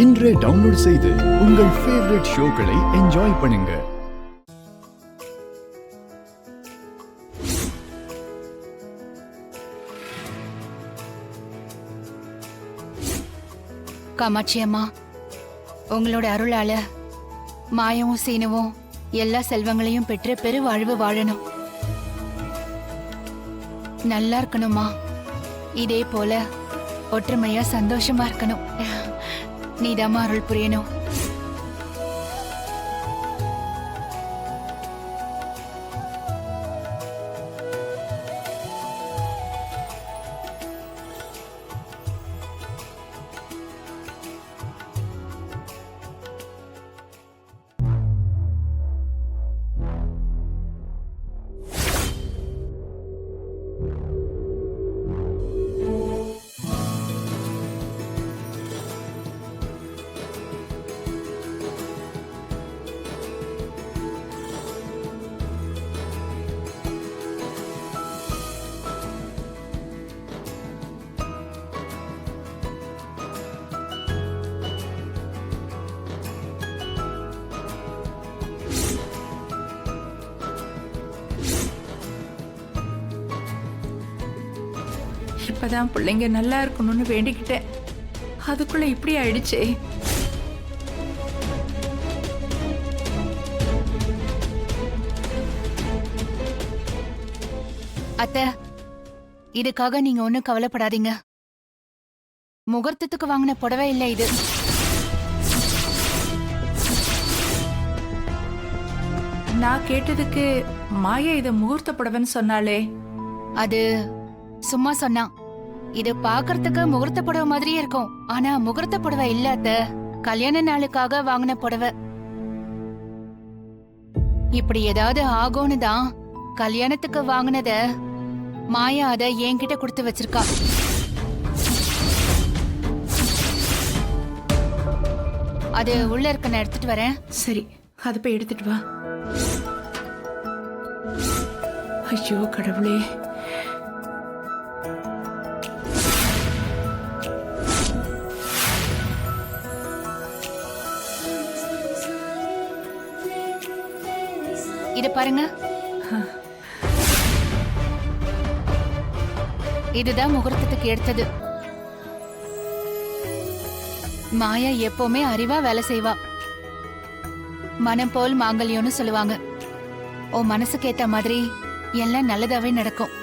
இன்றே டவுன்லோட் செய்து உங்கள் ஃபேவரட் ஷோக்களை என்ஜாய் பண்ணுங்க. காமாட்சி அம்மா, உங்களோட அருளால மாயவும் சீனுவும் எல்லா செல்வங்களையும் பெற்று பெருவாழ்வு வாழணும். நல்லா இருக்கணுமா, இதே போல ஒற்றுமையா சந்தோஷமா இருக்கணும். நீதாம்மா அருள் புரியணும். இப்பதான் பிள்ளைங்க நல்லா இருக்கணும்னு வேண்டிக்கிட்டேன். அதுக்குள்ள இப்படி ஆயிடுச்சே. அத்தை, இதுக்காக நீங்க ஒண்ணும் கவலைப்படாதீங்க. முகூர்த்தத்துக்கு வாங்கின புடவை இல்ல இது. நான் கேட்டதுக்கு மாயா இத முகூர்த்த புடவைன்னு சொன்னாலே. அது சும்மா சொன்னான். இது பாக்குறதுக்கு முகூர்த்த புடவை மாதிரியே இருக்கும், ஆனா முகூர்த்த புடவை இல்ல அத்தை. கல்யாண நாளுக்காக வாங்கின புடவை. இப்படி ஏதாவது ஆகும்னு தான் கல்யாணத்துக்கு வாங்கினத மாயா அத என்கிட்ட கொடுத்து வச்சிருக்கா. அது உள்ள இருக்க நான் எடுத்துட்டு வரேன். சரி, அதை போய் எடுத்துட்டு வா. ஐயோ கடவுளே. இத பாருங்க, இதுதான் முகூர்த்தத்துக்கு எடுத்தது. மாயா எப்பவுமே அறிவா வேலை செய்வா. மனம் போல் மாங்கல்யம்னு சொல்லுவாங்க. உன் மனசுக்கு ஏத்த மாதிரி எல்லாம் நல்லதாவே நடக்கும்.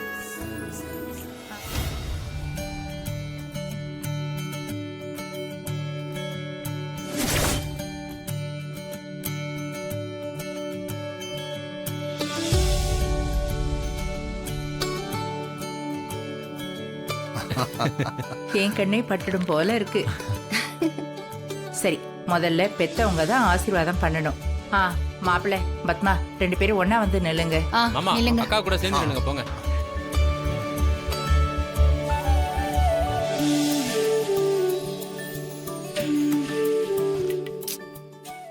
என் கண்ணே பட்டுடும் போல இருக்கு. சரி, முதல்ல பெத்தவங்க தான் ஆசீர்வாதம் பண்ணணும். மாப்பிள்ளை பத்மா, 2 பேரும் ஒன்னா வந்து நில்லுங்க. இல்லங்க, அக்கா கூட சேர்ந்து நில்லுங்க, போங்க.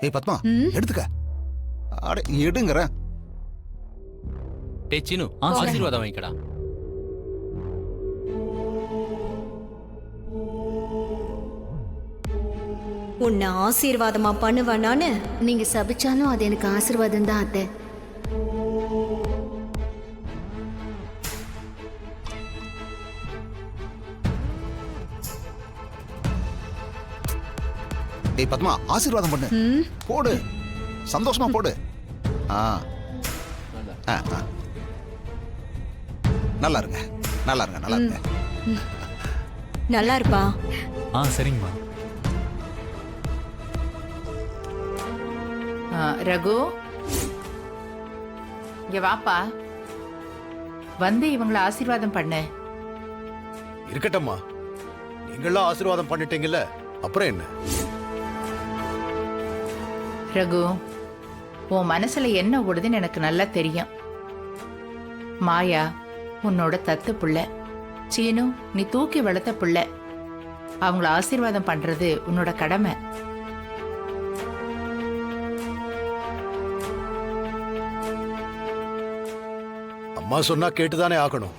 ஏய் பத்மா, எடுத்துக்க. அட எடுங்கற. டேய் சீனு, ஆசீர்வாதம் வாங்கிக்கடா. உன்னை ஆசீர்வாதமா பண்ணுவானான்னு நீங்க சபிச்சாலும் அது எனக்கு ஆசீர்வாதம் தான் அத்தை. ஏய் பத்மா, ஆசீர்வாதம் பண்ணு. போடு, சந்தோஷமா போடு. நல்லா இருங்க, நல்லா இருங்க, நல்லா இருங்க. நல்லா இருப்பா. சரிங்கம்மா. ரகு, இங்க வாப்பா. வந்து இவங்களை ஆசீர்வாதம் பண்ண. இருக்கட்டம்மா, நீங்களாம் ஆசீர்வாதம் பண்ணிட்டீங்கல்ல, அப்புறம் என்ன? ரகு, உன் மனசுல என்ன ஓடுதுன்னு எனக்கு நல்லா தெரியும். மாயா உன்னோட தத்து புள்ள. சீனு நீ தூக்கி வளர்த்த புள்ள. அவங்கள ஆசீர்வாதம் பண்றது உன்னோட கடமை. அம்மா சொன்னா கேட்டுதானே ஆகணும்.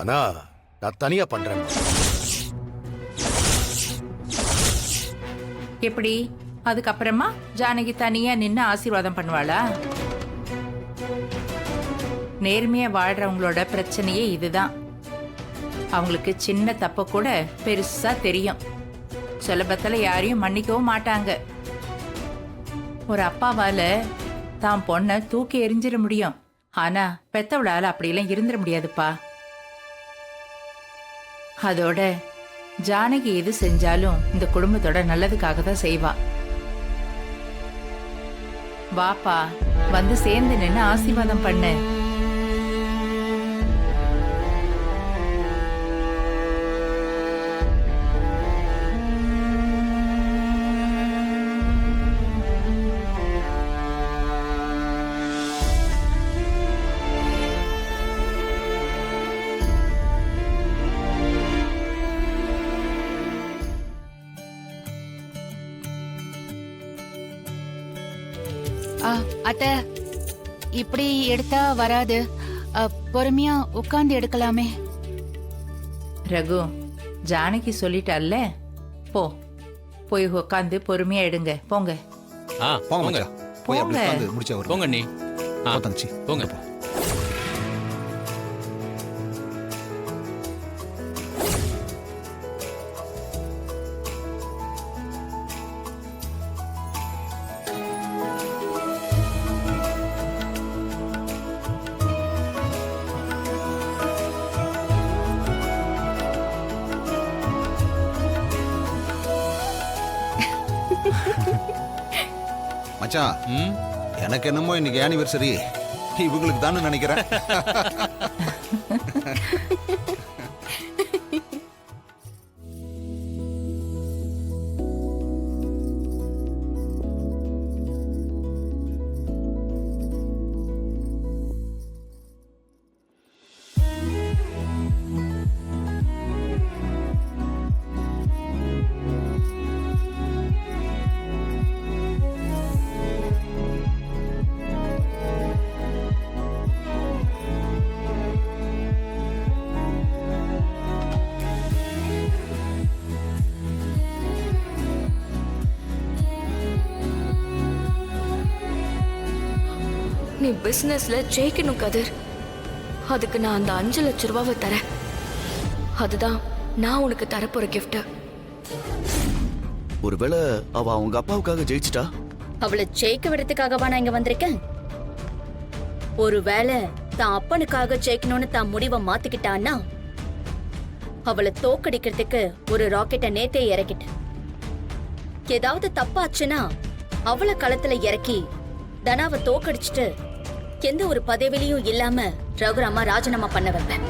ஆனா நான் தனியா பண்றேன். எப்படி அதுக்கப்புறமா ஜானகி தனியா நின்னு ஆசீர்வாதம் பண்ணுவாளா? நேர்மையா வாழ்றவங்களோட பிரச்சனையே இதுதான். அவங்களுக்கு சின்ன தப்பு கூட பெருசா தெரியும். சுலபத்துல யாரையும் மன்னிக்கவும் மாட்டாங்க. ஒரு அப்பாவால தான் பொண்ணை தூக்கி எறிஞ்சிட முடியும், ஆனா பெத்தவளால அப்படியெல்லாம் இருந்துட முடியாதுப்பா. அதோட ஜானகி எது செஞ்சாலும் இந்த குடும்பத்தோட நல்லதுக்காக தான் செய்வா. வாப்பா, வந்து சேர்ந்து நின்னு ஆசீர்வாதம் பண்ணு. அத்தை, இப்படி எடுத்தா வராது. பொறுமையா உட்கார்ந்து எடுக்கலாமே. ரகு, ஜானகி சொல்லிட்டால்ல, போய் உட்காந்து பொறுமையா எடுங்க. போங்க போங்க போங்க மச்சான். போய் அப்படி போங்க. உட்கார்ந்து முடிச்சா வரும். போங்க நீ. போ தங்கச்சி. போங்க. போ. மச்சான், ம் எனக்கு என்னமோ இன்னைக்கு ஆனிவர்சரி இவங்களுக்கு தான் நினைக்கிறேன். நீ பிசினஸ்ல ஜெயிக்கணும் கதிர். அதுக்கு நான் அந்த 5 லட்சம் ரூபாவை தரேன். அதுதான் நான் உனக்கு தரப்போற கிஃப்ட். ஒருவேளை அவ அவங்க அப்பாவுக்காக ஜெயிச்சிட்டா? அவளை ஜெயிக்க விடத்துக்காகவா நான் இங்க வந்திருக்கேன்? ஒருவேளை தான் அப்பனுக்காக ஜெயிக்கணும்னு தான் முடிவை மாத்திக்கிட்டான்னா, அவளை தோக்கடிக்கிறதுக்கு ஒரு ராக்கெட்டை நேத்தே இறக்கிட்டேன். ஏதாவது தப்பாச்சுன்னா அவளை களத்துல இறக்கி தனாவை தோக்கடிச்சிட்டு எந்த ஒரு பதவியிலையும் இல்லாம ரகுராமா ராஜினாமா பண்ண வைப்பேன்.